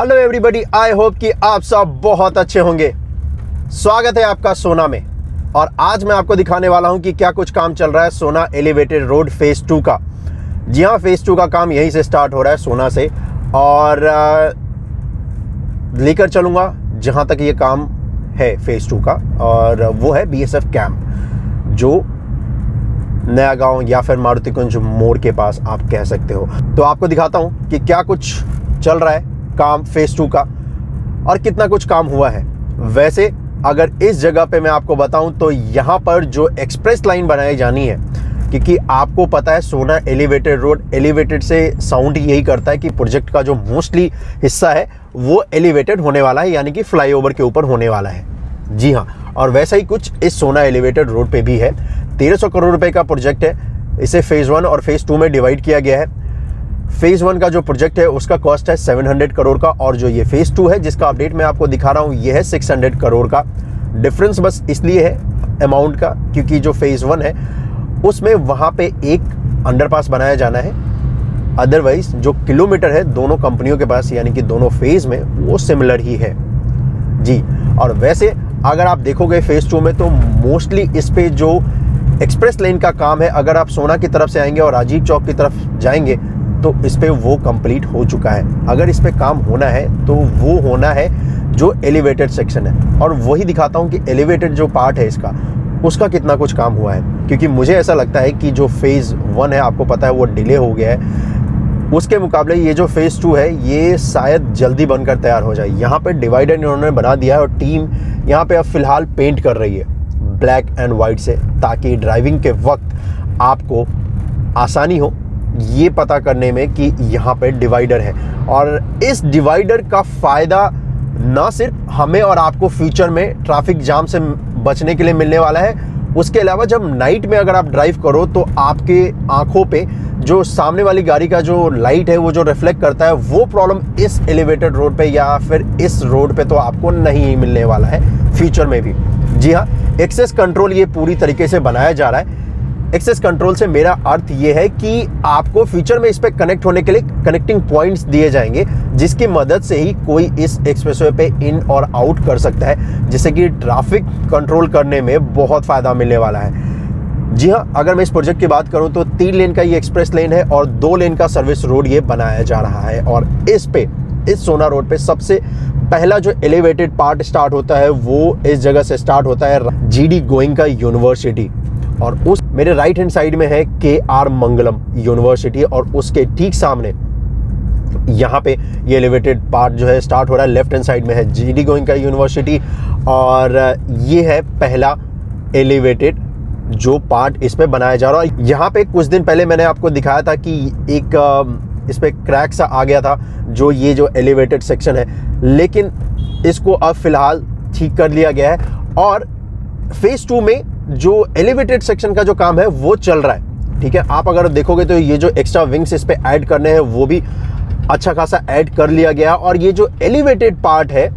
Hello everybody, I hope कि आप सब बहुत अच्छे होंगे। स्वागत है आपका सोना में। और आज मैं आपको दिखाने वाला हूं कि क्या कुछ काम चल रहा है सोना एलिवेटेड रोड फेज 2 का। जी हां, फेज 2 का काम यहीं से स्टार्ट हो रहा है, सोना से, और लेकर चलूंगा जहां तक ये काम है फेज 2 का, और वो है बीएसएफ कैंप, जो नया गांव या फिर मारुति कुंज मोड़ के पास आप कह सकते हो। तो आपको दिखाता हूं कि क्या कुछ चल रहा है काम फेज 2 का और कितना कुछ काम हुआ है। वैसे अगर इस जगह पे मैं आपको बताऊं तो यहाँ पर जो एक्सप्रेस लाइन बनाई जानी है, क्योंकि आपको पता है सोना एलिवेटेड रोड, एलिवेटेड से साउंड यही करता है कि प्रोजेक्ट का जो मोस्टली हिस्सा है वो एलिवेटेड होने वाला है, यानी कि फ्लाईओवर के ऊपर होने वाला है। जी हाँ, और वैसा ही कुछ इस सोना एलिवेटेड रोड पे भी है। 1300 करोड़ रुपए का प्रोजेक्ट है। इसे फेज़ 1 और फेज़ 2 में डिवाइड किया गया है। फेज़ 1 का जो प्रोजेक्ट है उसका कॉस्ट है 700 करोड़ का, और जो ये फेज़ 2 है जिसका अपडेट मैं आपको दिखा रहा हूँ ये है 600 करोड़ का। डिफरेंस बस इसलिए है अमाउंट का, क्योंकि जो फेज़ 1 है उसमें वहाँ पे एक अंडरपास बनाया जाना है। अदरवाइज जो किलोमीटर है दोनों कंपनियों के पास, यानी कि दोनों फेज़ में, वो सिमिलर ही है जी। और वैसे अगर आप देखोगे फेज़ 2 में तो मोस्टली इस पे जो एक्सप्रेस लेन का काम है, अगर आप सोना की तरफ से आएंगे और राजीव चौक की तरफ जाएंगे तो इस पे वो कंप्लीट हो चुका है। अगर इस पे काम होना है तो वो होना है जो एलिवेटेड सेक्शन है, और वही दिखाता हूँ कि एलिवेटेड जो पार्ट है इसका, उसका कितना कुछ काम हुआ है। क्योंकि मुझे ऐसा लगता है कि जो फेज़ 1 है, आपको पता है वो डिले हो गया है, उसके मुकाबले ये जो फेज़ 2 है ये शायद जल्दी बनकर तैयार हो जाए। यहाँ पे डिवाइडर इन्होंने बना दिया है और टीम यहाँ पे अब फिलहाल पेंट कर रही है ब्लैक एंड वाइट से, ताकि ड्राइविंग के वक्त आपको आसानी हो ये पता करने में कि यहाँ पे डिवाइडर है। और इस डिवाइडर का फ़ायदा ना सिर्फ हमें और आपको फ्यूचर में ट्रैफिक जाम से बचने के लिए मिलने वाला है, उसके अलावा जब नाइट में अगर आप ड्राइव करो तो आपके आंखों पे जो सामने वाली गाड़ी का जो लाइट है वो जो रिफ्लेक्ट करता है, वो प्रॉब्लम इस एलिवेटेड रोड पे या फिर इस रोड पे तो आपको नहीं मिलने वाला है फ्यूचर में भी। जी हाँ, एक्सेस कंट्रोल ये पूरी तरीके से बनाया जा रहा है। एक्सेस कंट्रोल से मेरा अर्थ ये है कि आपको फ्यूचर में इस पे कनेक्ट होने के लिए कनेक्टिंग पॉइंट्स दिए जाएंगे, जिसकी मदद से ही कोई इस एक्सप्रेसवे पे इन और आउट कर सकता है, जिससे कि ट्रैफिक कंट्रोल करने में बहुत फ़ायदा मिलने वाला है। जी हाँ, अगर मैं इस प्रोजेक्ट की बात करूं तो 3 लेन का ये एक्सप्रेस लेन है और 2 लेन का सर्विस रोड ये बनाया जा रहा है। और इस सोना रोड पे सबसे पहला जो एलिवेटेड पार्ट स्टार्ट होता है वो इस जगह से स्टार्ट होता है, जीडी गोइंका यूनिवर्सिटी, और उस मेरे राइट हैंड साइड में है केआर मंगलम यूनिवर्सिटी, और उसके ठीक सामने यहाँ पे ये एलिवेटेड पार्ट जो है स्टार्ट हो रहा है। लेफ्ट हैंड साइड में है जीडी गोइंका यूनिवर्सिटी, और ये है पहला एलिवेटेड जो पार्ट इस पे बनाया जा रहा है। यहाँ पे कुछ दिन पहले मैंने आपको दिखाया था कि एक इस पे क्रैक सा आ गया था जो ये जो एलिवेटेड सेक्शन है, लेकिन इसको अब फिलहाल ठीक कर लिया गया है। और फेज़ 2 में जो एलिवेटेड सेक्शन का जो काम है वो चल रहा है। ठीक है, आप अगर देखोगे तो ये जो एक्स्ट्रा विंग्स इस पे ऐड करने हैं वो भी अच्छा खासा ऐड कर लिया गया, और ये जो एलिवेटेड पार्ट है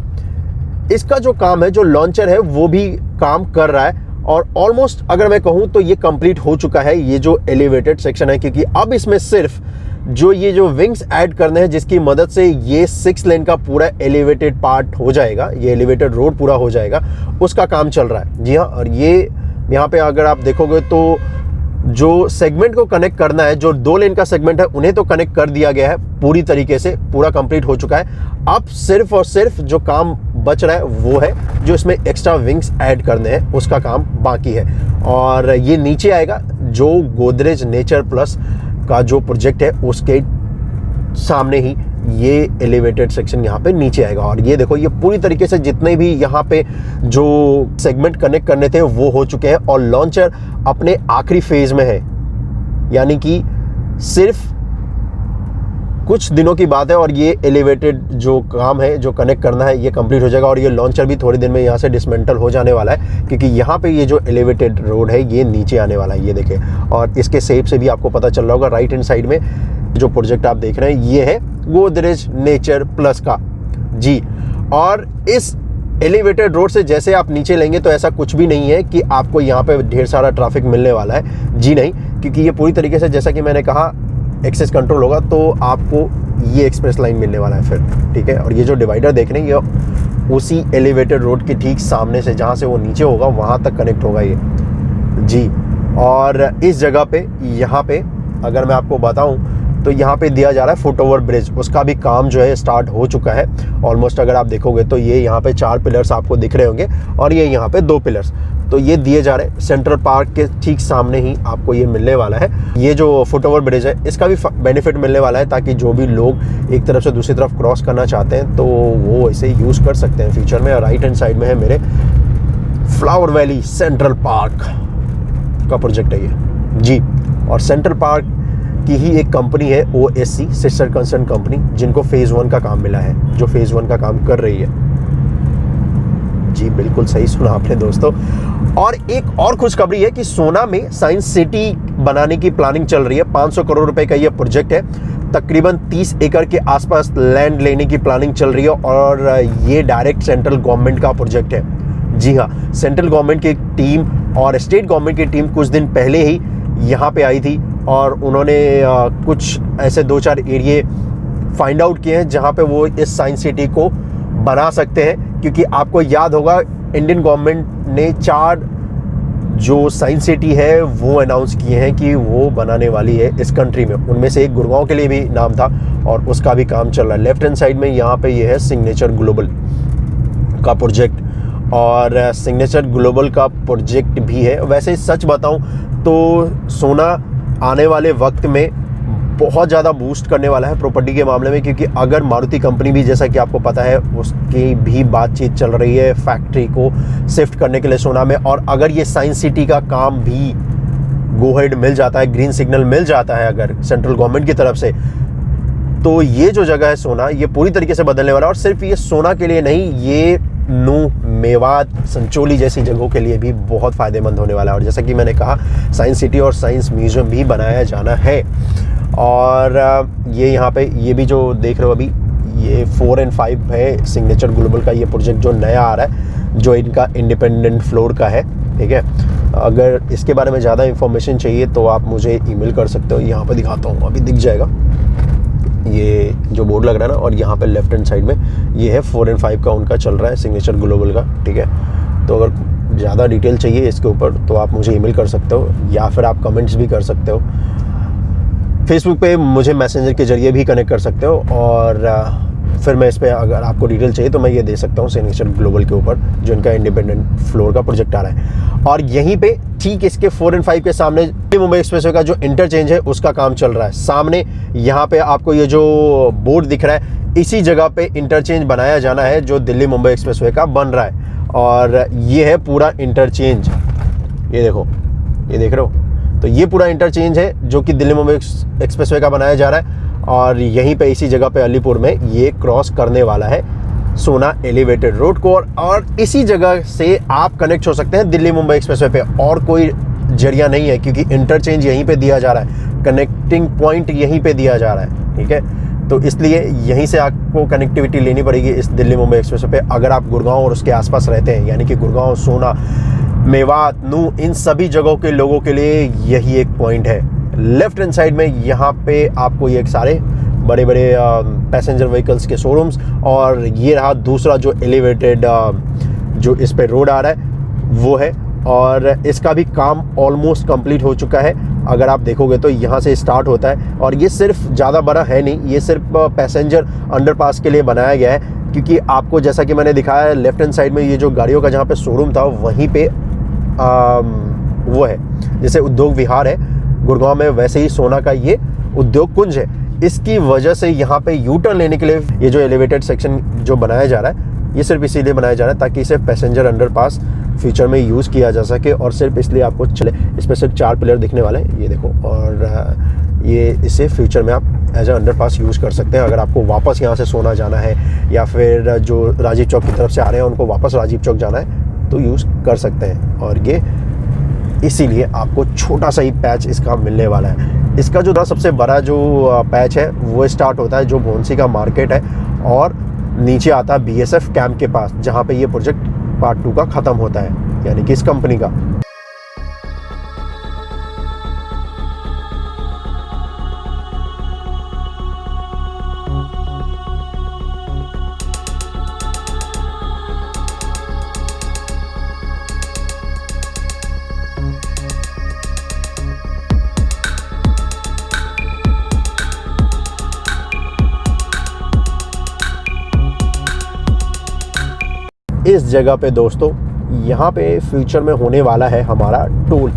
इसका जो काम है, जो लॉन्चर है, वो भी काम कर रहा है। और ऑलमोस्ट अगर मैं कहूँ तो ये कंप्लीट हो चुका है ये जो एलिवेटेड सेक्शन है, क्योंकि अब इसमें सिर्फ जो ये जो विंग्स ऐड करने हैं, जिसकी मदद से ये 6 लेन का पूरा एलिवेटेड पार्ट हो जाएगा, ये एलिवेटेड रोड पूरा हो जाएगा, उसका काम चल रहा है। जी हाँ, और ये यहाँ पे अगर आप देखोगे तो जो सेगमेंट को कनेक्ट करना है, जो 2 लेन का सेगमेंट है, उन्हें तो कनेक्ट कर दिया गया है पूरी तरीके से, पूरा कंप्लीट हो चुका है। अब सिर्फ और सिर्फ जो काम बच रहा है वो है जो इसमें एक्स्ट्रा विंग्स ऐड करने हैं, उसका काम बाकी है। और ये नीचे आएगा जो गोदरेज नेचर प्लस का जो प्रोजेक्ट है उसके सामने ही ये एलिवेटेड सेक्शन यहाँ पे नीचे आएगा। और ये देखो, ये पूरी तरीके से जितने भी यहाँ पे जो सेगमेंट कनेक्ट करने थे वो हो चुके हैं, और लॉन्चर अपने आखिरी फेज में है, यानी कि सिर्फ कुछ दिनों की बात है और ये एलिवेटेड जो काम है, जो कनेक्ट करना है, ये कंप्लीट हो जाएगा। और ये लॉन्चर भी थोड़ी देर में यहाँ से डिसमेंटल हो जाने वाला है, क्योंकि यहाँ पे ये जो एलिवेटेड रोड है ये नीचे आने वाला है, ये देखें। और इसके शेप से भी आपको पता चल रहा होगा, राइट हैंड साइड में जो प्रोजेक्ट आप देख रहे हैं ये है गोदरेज नेचर प्लस का जी। और इस एलिवेटेड रोड से जैसे आप नीचे लेंगे तो ऐसा कुछ भी नहीं है कि आपको यहाँ पे ढेर सारा ट्रैफिक मिलने वाला है, जी नहीं, क्योंकि ये पूरी तरीके से, जैसा कि मैंने कहा, एक्सेस कंट्रोल होगा तो आपको ये एक्सप्रेस लाइन मिलने वाला है फिर, ठीक है। और ये जो डिवाइडर देख रहे हैं ये उसी एलिवेटेड रोड के ठीक सामने से, जहाँ से वो नीचे होगा वहाँ तक कनेक्ट होगा ये जी। और इस जगह पे यहाँ पे अगर मैं आपको बताऊँ तो यहाँ पे दिया जा रहा है फुट ओवर ब्रिज, उसका भी काम जो है स्टार्ट हो चुका है ऑलमोस्ट। अगर आप देखोगे तो ये यहाँ पे 4 पिलर्स आपको दिख रहे होंगे और ये यहाँ पे 2 पिलर्स, तो ये दिए जा रहे हैं सेंट्रल पार्क के ठीक सामने ही आपको ये मिलने वाला है। ये जो फुट ओवर ब्रिज है इसका भी बेनिफिट मिलने वाला है, ताकि जो भी लोग एक तरफ से दूसरी तरफ क्रॉस करना चाहते हैं तो वो इसे यूज़ कर सकते हैं फ्यूचर में। और राइट हैंड साइड में है मेरे फ्लावर वैली सेंट्रल पार्क का प्रोजेक्ट है ये जी। और सेंट्रल पार्क की ही एक कंपनी है OSC सिस्टर कंसर्न कंपनी, जिनको फेज़ 1 का काम मिला है, जो फेज़ 1 का काम कर रही है जी। बिल्कुल सही सुना आपने दोस्तों। और एक और खुशखबरी है कि सोना में साइंस सिटी बनाने की प्लानिंग चल रही है। 500 करोड़ रुपए का ये प्रोजेक्ट है, तकरीबन 30 एकड़ के आसपास लैंड लेने की प्लानिंग चल रही है और ये डायरेक्ट सेंट्रल गवर्नमेंट का प्रोजेक्ट है जी हाँ। सेंट्रल गवर्नमेंट की टीम और स्टेट गवर्नमेंट की टीम कुछ दिन पहले ही यहाँ पे आई थी और उन्होंने कुछ ऐसे 2-4 एरिए फाइंड आउट किए हैं जहाँ पे वो इस साइंस सिटी को बना सकते हैं। क्योंकि आपको याद होगा इंडियन गवर्नमेंट ने 4 जो साइंस सिटी है वो अनाउंस किए हैं कि वो बनाने वाली है इस कंट्री में। उनमें से एक गुड़गांव के लिए भी नाम था और उसका भी काम चल रहा है। लेफ्ट हैंड साइड में यहाँ पे ये है सिग्नेचर ग्लोबल का प्रोजेक्ट, और सिग्नेचर ग्लोबल का प्रोजेक्ट भी है। वैसे सच बताऊं तो सोना आने वाले वक्त में बहुत ज़्यादा बूस्ट करने वाला है प्रॉपर्टी के मामले में, क्योंकि अगर मारुति कंपनी भी, जैसा कि आपको पता है, उसकी भी बातचीत चल रही है फैक्ट्री को शिफ्ट करने के लिए सोना में। और अगर ये साइंस सिटी का काम भी गो हेड मिल जाता है, ग्रीन सिग्नल मिल जाता है अगर सेंट्रल गवर्नमेंट की तरफ से, तो ये जो जगह है सोना, ये पूरी तरीके से बदलने वाला है। और सिर्फ ये सोना के लिए नहीं, ये नूह, मेवात, संचोली जैसी जगहों के लिए भी बहुत फ़ायदेमंद होने वाला है। और जैसा कि मैंने कहा, साइंस सिटी और साइंस म्यूज़ियम भी बनाया जाना है। और ये यहाँ पे ये भी जो देख रहे हो अभी, ये 4 और 5 है सिग्नेचर ग्लोबल का ये प्रोजेक्ट जो नया आ रहा है, जो इनका इंडिपेंडेंट फ्लोर का है, ठीक है। अगर इसके बारे में ज़्यादा इन्फॉर्मेशन चाहिए तो आप मुझे ईमेल कर सकते हो। यहाँ पे दिखाता हूँ, अभी दिख जाएगा ये जो बोर्ड लग रहा है ना, और यहाँ पे लेफ्ट हैंड साइड में ये है 4 और 5 का उनका चल रहा है सिग्नेचर ग्लोबल का, ठीक है। तो अगर ज़्यादा डिटेल चाहिए इसके ऊपर तो आप मुझे ईमेल कर सकते हो, या फिर आप कमेंट्स भी कर सकते हो। फेसबुक पे मुझे मैसेंजर के ज़रिए भी कनेक्ट कर सकते हो, और फिर मैं इस पर अगर आपको डिटेल चाहिए तो मैं ये दे सकता हूँ सिग्नेचर ग्लोबल के ऊपर, जो इनका इंडिपेंडेंट फ्लोर का प्रोजेक्ट आ रहा है। और यहीं पे ठीक इसके 4 और 5 के सामने मुंबई एक्सप्रेसवे का जो इंटरचेंज है उसका काम चल रहा है। सामने यहाँ पे आपको ये जो बोर्ड दिख रहा है, इसी जगह पे इंटरचेंज बनाया जाना है जो दिल्ली मुंबई एक्सप्रेसवे का बन रहा है। और ये है पूरा इंटरचेंज, ये देखो, ये देख रहे हो, तो ये पूरा इंटरचेंज है जो कि दिल्ली मुंबई एक्सप्रेसवे का बनाया जा रहा है। और यहीं पे इसी जगह पे अलीपुर में ये क्रॉस करने वाला है सोना एलिवेटेड रोड को, और इसी जगह से आप कनेक्ट हो सकते हैं दिल्ली मुंबई एक्सप्रेसवे पे। और कोई जरिया नहीं है, क्योंकि इंटरचेंज यहीं पे दिया जा रहा है, कनेक्टिंग पॉइंट यहीं पे दिया जा रहा है, ठीक है। तो इसलिए यहीं से आपको कनेक्टिविटी लेनी पड़ेगी इस दिल्ली मुंबई एक्सप्रेसवे पे, अगर आप गुड़गांव और उसके आसपास रहते हैं। यानी कि गुड़गांव, सोना, मेवात, नूह, इन सभी जगहों के लोगों के लिए यही एक पॉइंट है। लेफ्ट हैंड साइड में यहाँ पे आपको ये सारे बड़े बड़े पैसेंजर व्हीकल्स के शोरूम्स, और ये रहा दूसरा जो एलिवेटेड जो इस पे रोड आ रहा है वो है। और इसका भी काम ऑलमोस्ट कंप्लीट हो चुका है। अगर आप देखोगे तो यहाँ से स्टार्ट होता है, और ये सिर्फ ज़्यादा बड़ा है नहीं, ये सिर्फ पैसेंजर अंडरपास के लिए बनाया गया है। क्योंकि आपको जैसा कि मैंने दिखाया है, लेफ्ट हैंड साइड में ये जो गाड़ियों का जहाँ पे शोरूम था, वहीं पे वो है, जैसे उद्योग विहार है गुड़गांव में, वैसे ही सोना का ये उद्योग कुंज है। इसकी वजह से यहाँ पे यू टर्न लेने के लिए ये जो एलिवेटेड सेक्शन जो बनाया जा रहा है, ये सिर्फ इसीलिए बनाया जा रहा है ताकि इसे पैसेंजर अंडरपास फ्यूचर में यूज़ किया जा सके। और सिर्फ इसलिए आपको चले, इस पर सिर्फ 4 पिलर दिखने वाले हैं, ये देखो। और ये इसे फ्यूचर में आप एज ए अंडरपास यूज़ कर सकते हैं। अगर आपको वापस यहाँ से सोना जाना है, या फिर जो राजीव चौक की तरफ से आ रहे हैं उनको वापस राजीव चौक जाना है, तो यूज़ कर सकते हैं। और ये इसीलिए आपको छोटा सा ही पैच इसका मिलने वाला है। इसका जो सबसे बड़ा जो पैच है वो स्टार्ट होता है जो भोंसी का मार्केट है, और नीचे आता है BSF कैंप के पास, जहाँ पे ये प्रोजेक्ट पार्ट 2 का ख़त्म होता है, यानी कि इस कंपनी का। इस जगह पे दोस्तों, यहाँ पे फ्यूचर में होने वाला है हमारा टोल।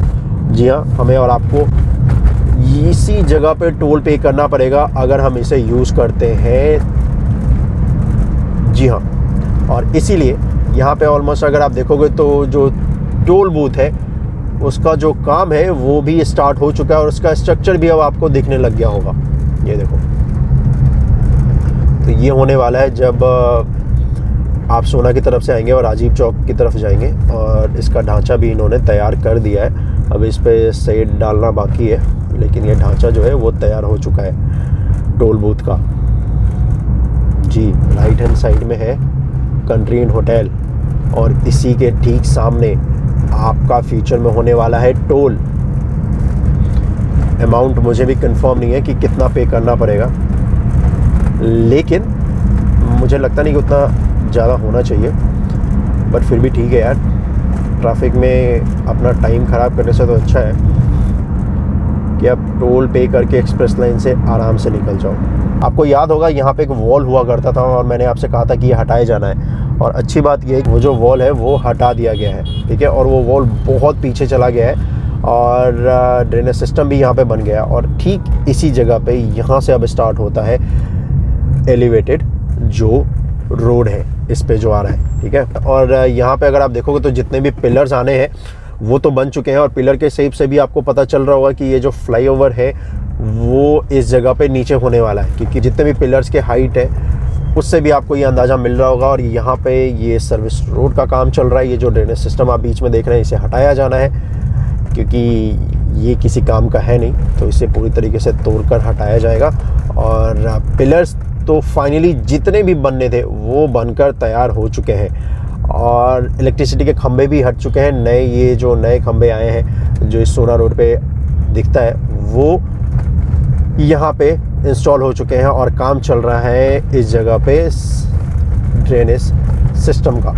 जी हाँ, हमें और आपको इसी जगह पे टोल पे करना पड़ेगा अगर हम इसे यूज़ करते हैं। जी हाँ, और इसीलिए यहाँ पे ऑलमोस्ट अगर आप देखोगे तो जो टोल बूथ है उसका जो काम है वो भी स्टार्ट हो चुका है और उसका स्ट्रक्चर भी अब आपको दिखने लग गया होगा। ये देखो, तो ये होने वाला है जब आप सोना की तरफ से आएंगे और राजीव चौक की तरफ जाएंगे, और इसका ढांचा भी इन्होंने तैयार कर दिया है। अब इस पे शेड डालना बाकी है, लेकिन ये ढांचा जो है वो तैयार हो चुका है टोल बूथ का। जी, राइट हैंड साइड में है कंट्री इन होटल, और इसी के ठीक सामने आपका फ्यूचर में होने वाला है टोल। अमाउंट मुझे भी कंफर्म नहीं है कि कितना पे करना पड़ेगा, लेकिन मुझे लगता नहीं कि उतना ज़्यादा होना चाहिए, बट फिर भी ठीक है यार। ट्रैफिक में अपना टाइम ख़राब करने से तो अच्छा है कि आप टोल पे करके एक्सप्रेस लाइन से आराम से निकल जाओ। आपको याद होगा यहाँ पे एक वॉल हुआ करता था और मैंने आपसे कहा था कि ये हटाया जाना है, और अच्छी बात ये है कि वो जो वॉल है वो हटा दिया गया है, ठीक है। और वो वॉल बहुत पीछे चला गया है और ड्रेनेज सिस्टम भी यहाँ पे बन गया, और ठीक इसी जगह पे यहाँ से अब स्टार्ट होता है एलिवेटेड जो रोड है इस पे जो आ रहा है, ठीक है। और यहाँ पे अगर आप देखोगे तो जितने भी पिलर्स आने हैं वो तो बन चुके हैं, और पिलर के शेप से भी आपको पता चल रहा होगा कि ये जो फ्लाईओवर है वो इस जगह पे नीचे होने वाला है, क्योंकि जितने भी पिलर्स के हाइट है उससे भी आपको ये अंदाज़ा मिल रहा होगा। और यहाँ पे ये सर्विस रोड का काम चल रहा है। ये जो ड्रेनेज सिस्टम आप बीच में देख रहे हैं इसे हटाया जाना है, क्योंकि ये किसी काम का है नहीं, तो इसे पूरी तरीके से तोड़कर हटाया जाएगा। और पिलर्स तो फाइनली जितने भी बनने थे वो बनकर तैयार हो चुके हैं, और इलेक्ट्रिसिटी के खंभे भी हट चुके हैं। नए ये जो नए खंभे आए हैं जो इस सोना रोड पे दिखता है वो यहाँ पे इंस्टॉल हो चुके हैं, और काम चल रहा है इस जगह पे ड्रेनेज सिस्टम का।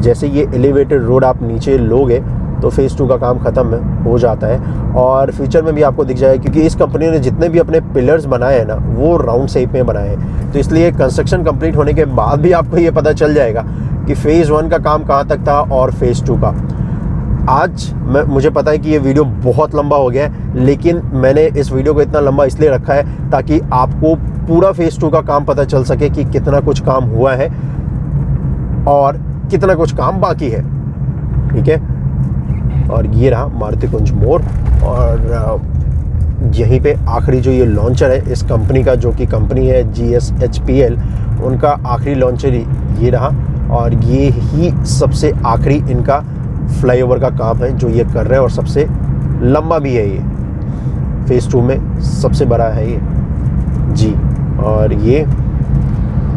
जैसे ये एलिवेटेड रोड आप नीचे लोगे तो फेज़ 2 का काम ख़त्म हो जाता है, और फ्यूचर में भी आपको दिख जाएगा, क्योंकि इस कंपनी ने जितने भी अपने पिलर्स बनाए हैं ना वो राउंड शेप में बनाए हैं। तो इसलिए कंस्ट्रक्शन कंप्लीट होने के बाद भी आपको ये पता चल जाएगा कि फ़ेज़ 1 का काम कहाँ तक था और फ़ेज़ 2 का। आज मुझे पता है कि ये वीडियो बहुत लंबा हो गया है, लेकिन मैंने इस वीडियो को इतना लंबा इसलिए रखा है ताकि आपको पूरा फ़ेज़ 2 का काम पता चल सके कि कितना कुछ काम हुआ है और कितना कुछ काम बाकी है, ठीक है। और ये रहा मारुति कुंज मोड़, और यहीं पे आखिरी जो ये लॉन्चर है इस कंपनी का, जो कि कंपनी है GSHPL, उनका आखिरी लॉन्चर ये रहा, और ये ही सबसे आखिरी इनका फ्लाईओवर का काम है जो ये कर रहे हैं, और सबसे लंबा भी है। ये फ़ेज़ 2 में सबसे बड़ा है ये जी। और ये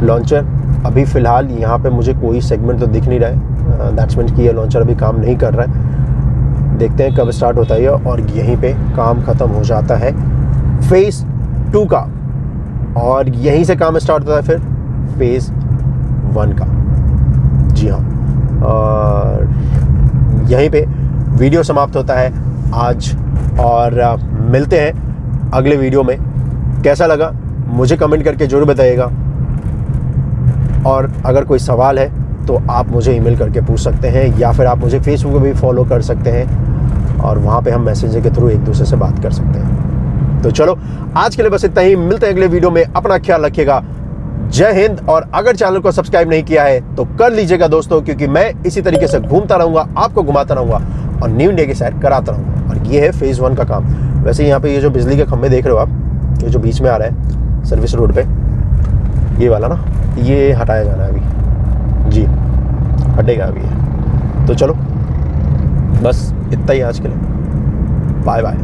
लॉन्चर अभी फ़िलहाल यहाँ पे मुझे कोई सेगमेंट तो दिख नहीं रहा है, दैट्स मीन्स कि ये लॉन्चर अभी काम नहीं कर रहा है। देखते हैं कब स्टार्ट होता है, और यहीं पे काम ख़त्म हो जाता है फ़ेज़ 2 का, और यहीं से काम स्टार्ट होता है फिर फ़ेज़ 1 का। जी हाँ, और यहीं पे वीडियो समाप्त होता है आज, और मिलते हैं अगले वीडियो में। कैसा लगा मुझे कमेंट करके ज़रूर बताइएगा, और अगर कोई सवाल है तो आप मुझे ईमेल करके पूछ सकते हैं, या फिर आप मुझे फेसबुक पे भी फॉलो कर सकते हैं, और वहाँ पे हम मैसेंजर के थ्रू एक दूसरे से बात कर सकते हैं। तो चलो आज के लिए बस इतना ही, मिलते हैं अगले वीडियो में। अपना ख्याल रखिएगा। जय हिंद। और अगर चैनल को सब्सक्राइब नहीं किया है तो कर लीजिएगा दोस्तों, क्योंकि मैं इसी तरीके से घूमता रहूँगा, आपको घुमाता रहूँगा और न्यू इंडिया की सैर कराता रहूँगा। और ये है फ़ेज़ 1 का काम। वैसे यहाँ पे ये जो बिजली के खंभे देख रहे हो आप, ये जो बीच में आ रहा है सर्विस रोड पे, ये वाला ना, ये हटाया जाना है अभी जी, हटेगा अभी। तो चलो बस इतना ही आज के लिए, बाय बाय।